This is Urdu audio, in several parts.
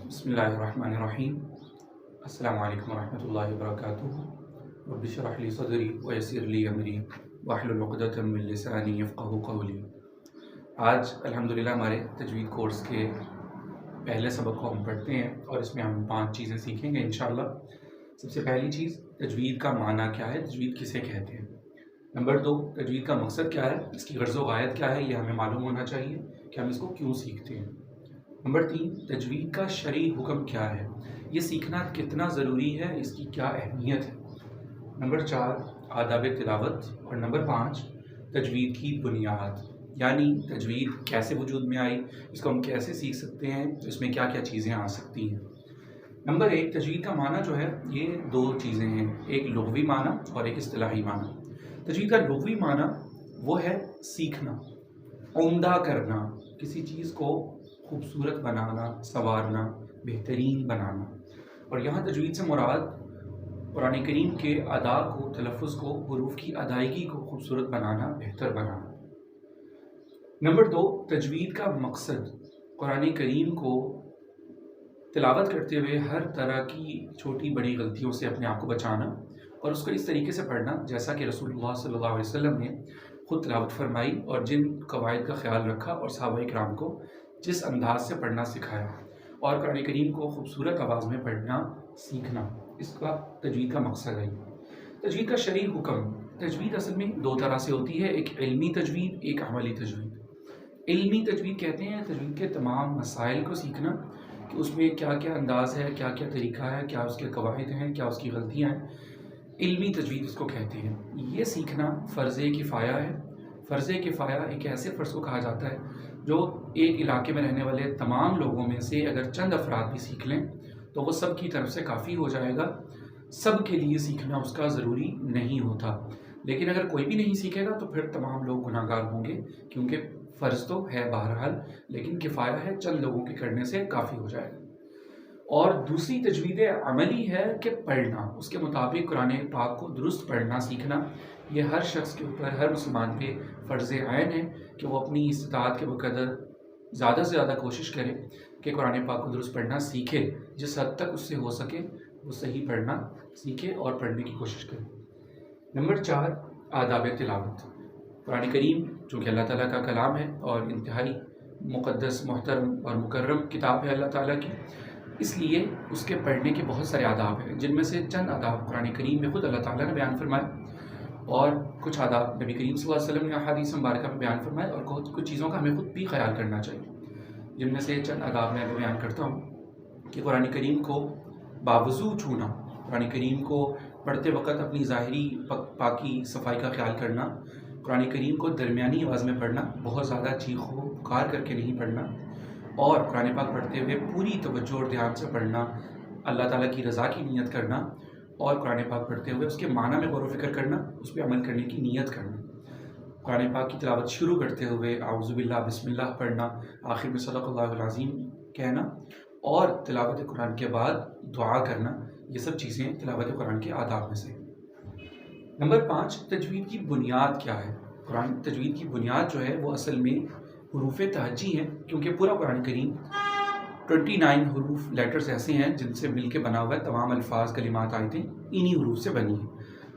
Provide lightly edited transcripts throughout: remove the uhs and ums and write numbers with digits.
بسم اللہ الرحمن الرحیم۔ السلام علیکم ورحمۃ اللہ وبرکاتہ۔ رب اشرح لی صدری ویسر لی امری واحلل عقدۃ من لسانی یفقہوا قولی۔ آج الحمدللہ ہمارے تجوید کورس کے پہلے سبق کو ہم پڑھتے ہیں اور اس میں ہم 5 چیزیں سیکھیں گے انشاءاللہ۔ سب سے پہلی چیز، تجوید کا معنی کیا ہے، تجوید کسے کہتے ہیں۔ نمبر 2، تجوید کا مقصد کیا ہے، اس کی غرض و غایت کیا ہے، یہ ہمیں معلوم ہونا چاہیے کہ ہم اس کو کیوں سیکھتے ہیں۔ نمبر 3، تجوید کا شرعی حکم کیا ہے، یہ سیکھنا کتنا ضروری ہے، اس کی کیا اہمیت ہے۔ نمبر 4، آداب تلاوت۔ اور نمبر 5، تجوید کی بنیاد، یعنی تجوید کیسے وجود میں آئی، اس کو ہم کیسے سیکھ سکتے ہیں، اس میں کیا کیا چیزیں آ سکتی ہیں۔ نمبر 1، تجوید کا معنی جو ہے یہ 2 چیزیں ہیں، ایک لغوی معنی اور ایک اصطلاحی معنی۔ تجوید کا لغوی معنی وہ ہے سیکھنا، عمدہ کرنا، کسی چیز کو خوبصورت بنانا، سنوارنا، بہترین بنانا۔ اور یہاں تجوید سے مراد قرآن کریم کے ادا کو، تلفظ کو، حروف کی ادائیگی کو خوبصورت بنانا، بہتر بنانا۔ نمبر 2، تجوید کا مقصد قرآن کریم کو تلاوت کرتے ہوئے ہر طرح کی چھوٹی بڑی غلطیوں سے اپنے آپ کو بچانا اور اس کو اس طریقے سے پڑھنا جیسا کہ رسول اللہ صلی اللہ علیہ وسلم نے خود تلاوت فرمائی اور جن قواعد کا خیال رکھا اور صحابہ کرام کو جس انداز سے پڑھنا سکھایا، اور قرآن کریم کو خوبصورت آواز میں پڑھنا سیکھنا، اس کا تجوید کا مقصد ہے۔ تجوید کا شرعی حکم، تجوید اصل میں 2 طرح سے ہوتی ہے، ایک علمی تجوید، ایک عملی تجوید۔ علمی تجوید کہتے ہیں تجوید کے تمام مسائل کو سیکھنا کہ اس میں کیا کیا انداز ہے، کیا کیا طریقہ ہے، کیا اس کے قواعد ہیں، کیا اس کی غلطیاں ہیں، علمی تجوید اس کو کہتے ہیں۔ یہ سیکھنا فرض کفایہ ہے۔ فرض کفایہ ایک ایسے فرض کو کہا جاتا ہے جو ایک علاقے میں رہنے والے تمام لوگوں میں سے اگر چند افراد بھی سیکھ لیں تو وہ سب کی طرف سے کافی ہو جائے گا۔ سب کے لیے سیکھنا اس کا ضروری نہیں ہوتا، لیکن اگر کوئی بھی نہیں سیکھے گا تو پھر تمام لوگ گناہ گار ہوں گے، کیونکہ فرض تو ہے بہرحال، لیکن کفایہ ہے، چند لوگوں کے کرنے سے کافی ہو جائے گا۔ اور دوسری تجوید عملی ہے کہ پڑھنا، اس کے مطابق قرآن پاک کو درست پڑھنا سیکھنا۔ یہ ہر شخص کے اوپر، ہر مسلمان پہ فرض عین ہے کہ وہ اپنی استطاعت کے بقدر زیادہ سے زیادہ کوشش کرے کہ قرآن پاک کو درست پڑھنا سیکھے، جس حد تک اس سے ہو سکے وہ صحیح پڑھنا سیکھے اور پڑھنے کی کوشش کرے۔ نمبر 4، آداب تلاوت۔ قرآن کریم چونکہ اللہ تعالیٰ کا کلام ہے اور انتہائی مقدس، محترم اور مکرم کتاب ہے اللہ تعالیٰ کی، اس لیے اس کے پڑھنے کے بہت سارے آداب ہیں، جن میں سے چند آداب قرآن کریم میں خود اللہ تعالیٰ نے بیان فرمائے اور کچھ آداب نبی کریم صلی اللہ علیہ وسلم نے احادیث مبارکہ میں بیان فرمائے، اور کچھ چیزوں کا ہمیں خود بھی خیال کرنا چاہیے، جن میں سے چند آداب میں بیان کرتا ہوں کہ قرآن کریم کو باوضو چھونا، قرآن کریم کو پڑھتے وقت اپنی ظاہری پاکی صفائی کا خیال کرنا، قرآن کریم کو درمیانی آواز میں پڑھنا، بہت زیادہ چیخ و پکار کر کے نہیں پڑھنا، اور قرآن پاک پڑھتے ہوئے پوری توجہ اور دھیان سے پڑھنا، اللہ تعالیٰ کی رضا کی نیت کرنا، اور قرآن پاک پڑھتے ہوئے اس کے معنی میں غور و فکر کرنا، اس پہ عمل کرنے کی نیت کرنا، قرآن پاک کی تلاوت شروع کرتے ہوئے اعوذ باللہ بسم اللہ پڑھنا، آخر میں صدق اللہ العظیم کہنا، اور تلاوت قرآن کے بعد دعا کرنا، یہ سب چیزیں تلاوت قرآن کے آداب میں سے۔ نمبر 5، تجوید کی بنیاد کیا ہے۔ تجوید کی بنیاد جو ہے وہ اصل میں حروف تہجی ہیں، کیونکہ پورا قرآن کریم 29 حروف، لیٹرز ایسے ہیں جن سے مل کے بنا ہوا ہے، تمام الفاظ، کلمات، آیتیں انہی حروف سے بنی ہیں،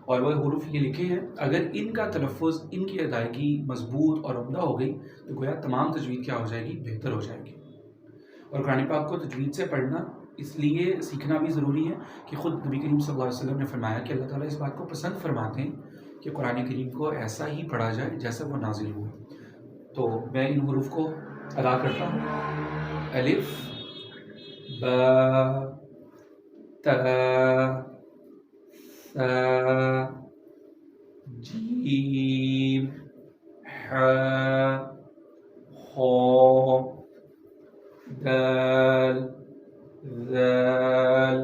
اور وہ حروف یہ لکھے ہیں، اگر ان کا تلفظ، ان کی ادائیگی مضبوط اور عمدہ ہو گئی تو گویا تمام تجوید کیا ہو جائے گی، بہتر ہو جائے گی۔ اور قرآن پاک کو تجوید سے پڑھنا اس لیے سیکھنا بھی ضروری ہے کہ خود نبی کریم صلی اللہ علیہ وسلم نے فرمایا کہ اللہ تعالیٰ اس بات کو پسند فرماتے ہیں کہ قرآن کریم کو ایسا ہی پڑھا جائے جیسا وہ نازل ہوا۔ تو میں ان حروف کو ادا کرتا ہوں: الف، با، تا، ثا، جیم، ح، خا، دال، ذال،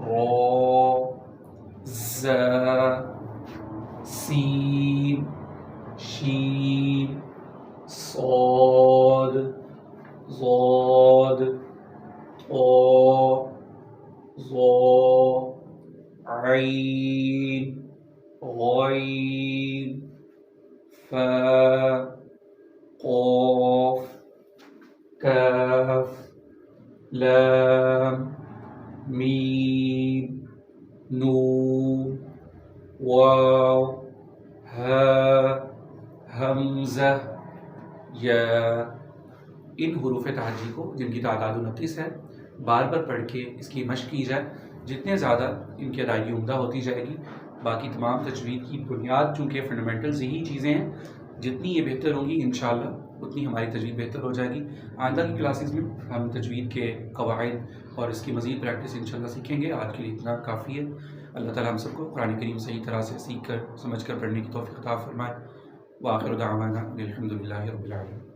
را، زا، سین، شین، صاد، ضاد، طا، ظا، عین، غین، فا، قاف، کاف، لام، حمزہ یا ان حروف تہجی کو جن کی تعداد 29 ہے بار بار پڑھ کے اس کی مشق کی جائے. جتنے زیادہ ان کی ادائیگی عمدہ ہوتی جائے گی، باقی تمام تجوید کی بنیاد چونکہ فنڈامنٹلز یہی چیزیں ہیں، جتنی یہ بہتر ہوں گی انشاءاللہ اتنی ہماری تجوید بہتر ہو جائے گی. آئندہ کی کلاسز میں ہم تجوید کے قواعد اور اس کی مزید پریکٹس انشاءاللہ سیکھیں گے. آج کے لیے اتنا کافی ہے. اللہ تعالیٰ ہم سب کو قرآن کریم صحیح طرح سے سیکھ کر سمجھ کر پڑھنے کی توفیق عطا فرمائے. وآخر دعوانا الحمد للہ رب العالمین.